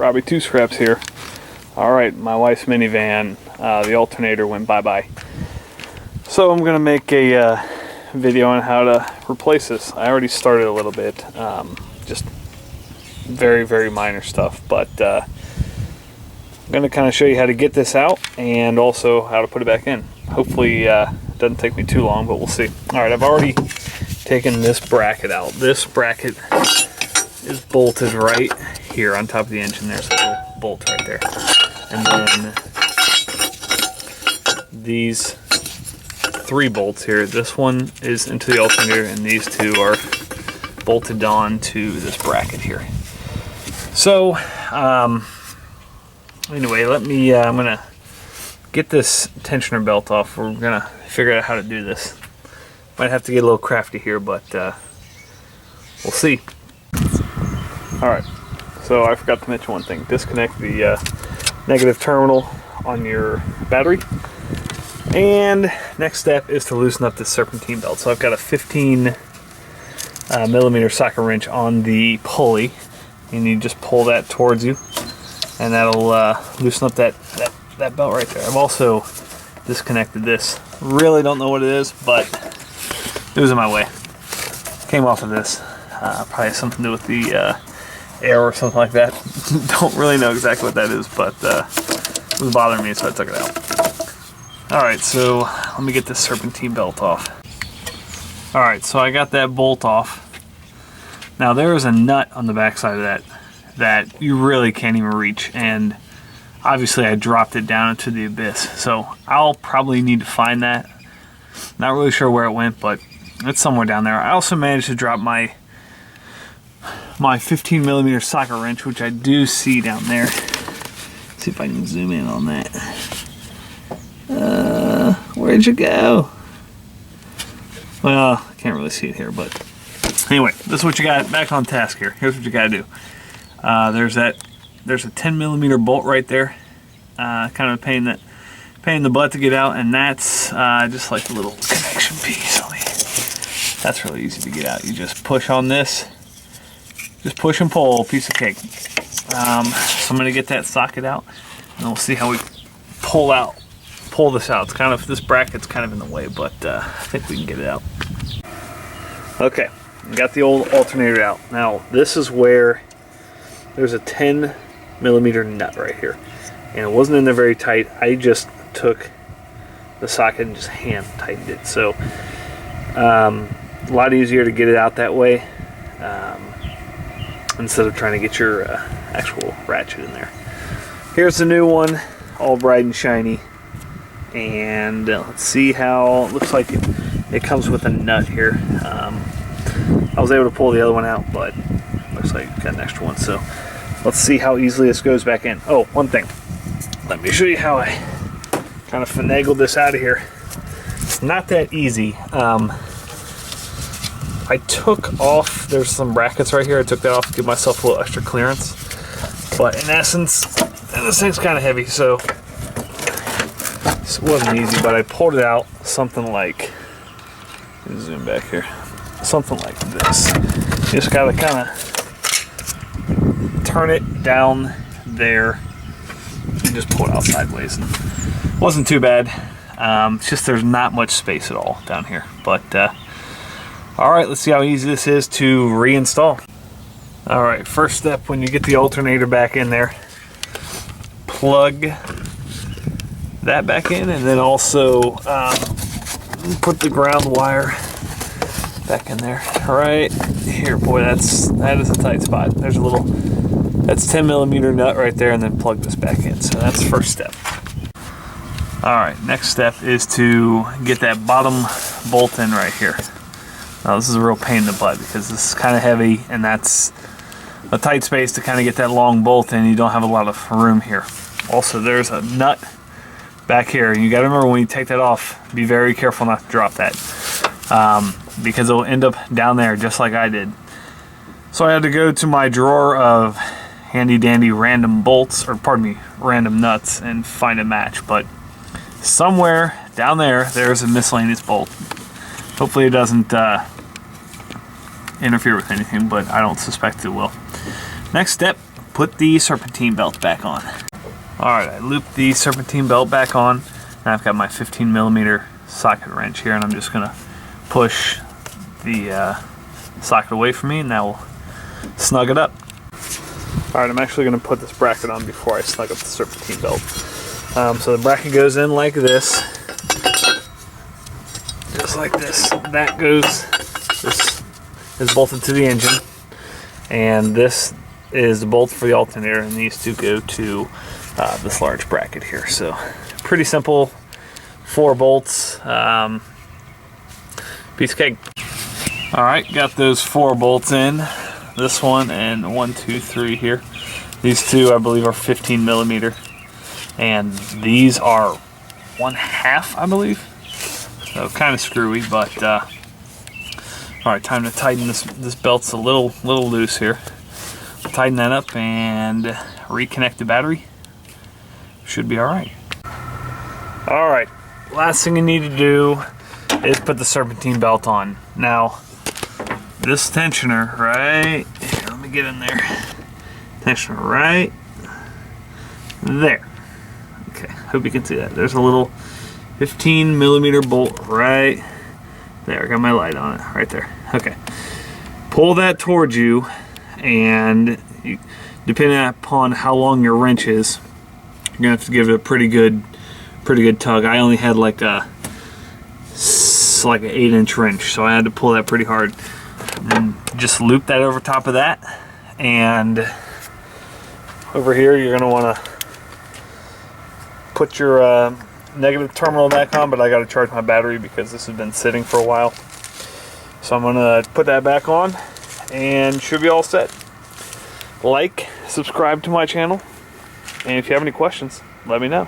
Robbie Two Scraps here. Alright, my wife's minivan, the alternator went bye-bye. So I'm going to make a video on how to replace this. I already started a little bit, just very, very minor stuff, but I'm going to kind of show you how to get this out and also how to put it back in. Hopefully it doesn't take me too long, but we'll see. Alright, I've already taken this bracket out. This bracket is bolted right here on top of the engine. There's a little bolt right there. And then these 3 bolts here. This one is into the alternator and these 2 are bolted on to this bracket here. So anyway, I'm gonna get this tensioner belt off. We're gonna figure out how to do this. Might have to get a little crafty here, but we'll see. Alright, so I forgot to mention one thing. Disconnect the negative terminal on your battery. And next step is to loosen up this serpentine belt. So I've got a 15 millimeter socket wrench on the pulley, and you just pull that towards you, and that'll loosen up that belt right there. I've also disconnected this. Really don't know what it is, but it was in my way. Came off of this. Probably has something to do with the air or something like that. Don't really know exactly what that is, but it was bothering me, so I took it out. Alright, so let me get this serpentine belt off. Alright, so I got that bolt off. Now there is a nut on the back side of that you really can't even reach, and obviously I dropped it down into the abyss, so I'll probably need to find that. Not really sure where it went, but it's somewhere down there. I also managed to drop my 15 millimeter socket wrench, which I do see down there. Let's see if I can zoom in on that. Where'd you go? Well, I can't really see it here, but anyway, this is what you got. Back on task here. Here's what you got to do. There's a 10 millimeter bolt right there. Kind of a pain in the butt to get out, and that's just like a little connection piece. That's really easy to get out. You just push on this. Just push and pull, piece of cake. So I'm gonna get that socket out, and we'll see how we pull this out. It's kind of, this bracket's kind of in the way, but I think we can get it out. Okay, got the old alternator out. Now this is where there's a 10 millimeter nut right here, and it wasn't in there very tight. I just took the socket and just hand tightened it. So a lot easier to get it out that way. Instead of trying to get your actual ratchet in there. Here's the new one, all bright and shiny, and let's see how it looks like. It comes with a nut here. I was able to pull the other one out, but looks like got an extra one, so let's see how easily this goes back in. Oh, one thing, let me show you how I kind of finagled this out of here. It's not that easy. I took off, there's some brackets right here, I took that off to give myself a little extra clearance. But in essence, this thing's kind of heavy, so it wasn't easy, but I pulled it out something like, let me zoom back here, something like this. You just gotta kind of turn it down there and just pull it out sideways. And it wasn't too bad. It's just there's not much space at all down here, but alright, let's see how easy this is to reinstall. Alright, first step, when you get the alternator back in there, plug that back in, and then also put the ground wire back in there. Alright, here, boy, that is a tight spot. There's a little, that's 10 millimeter nut right there, and then plug this back in. So that's the first step. Alright, next step is to get that bottom bolt in right here. Now this is a real pain in the butt because this is kind of heavy, and that's a tight space to kind of get that long bolt in. You don't have a lot of room here. Also, there's a nut back here. You got to remember, when you take that off, be very careful not to drop that, because it'll end up down there just like I did. So I had to go to my drawer of handy dandy random bolts, or pardon me, random nuts, and find a match. But somewhere down there's a miscellaneous bolt. Hopefully it doesn't interfere with anything, but I don't suspect it will. Next step put the serpentine belt back on. Alright, I looped the serpentine belt back on. Now I've got my 15mm socket wrench here, and I'm just gonna push the socket away from me, and that will snug it up. Alright, I'm actually gonna put this bracket on before I snug up the serpentine belt. So the bracket goes in like this. Just like this. That goes, this is bolted to the engine, and this is the bolt for the alternator, and these two go to this large bracket here. So pretty simple, 4 bolts, piece of cake. All right, got those 4 bolts in, this one and 1, 2, 3 here. These two I believe are 15mm, and these are 1/2 I believe. So kind of screwy, but all right, time to tighten this. This belt's a little loose here. Tighten that up and reconnect the battery. Should be all right. All right, last thing you need to do is put the serpentine belt on. Now, this tensioner right here, let me get in there. Tensioner right there. Okay, hope you can see that. There's a little 15mm bolt right there. I got my light on it right there. Okay, pull that towards you, and depending upon how long your wrench is, you're gonna have to give it a pretty good tug. I only had like an 8-inch wrench, so I had to pull that pretty hard. And just loop that over top of that, and over here you're gonna want to put your negative terminal back on, but I got to charge my battery because this has been sitting for a while. So I'm gonna put that back on, and should be all set. Like, subscribe to my channel, and if you have any questions, let me know.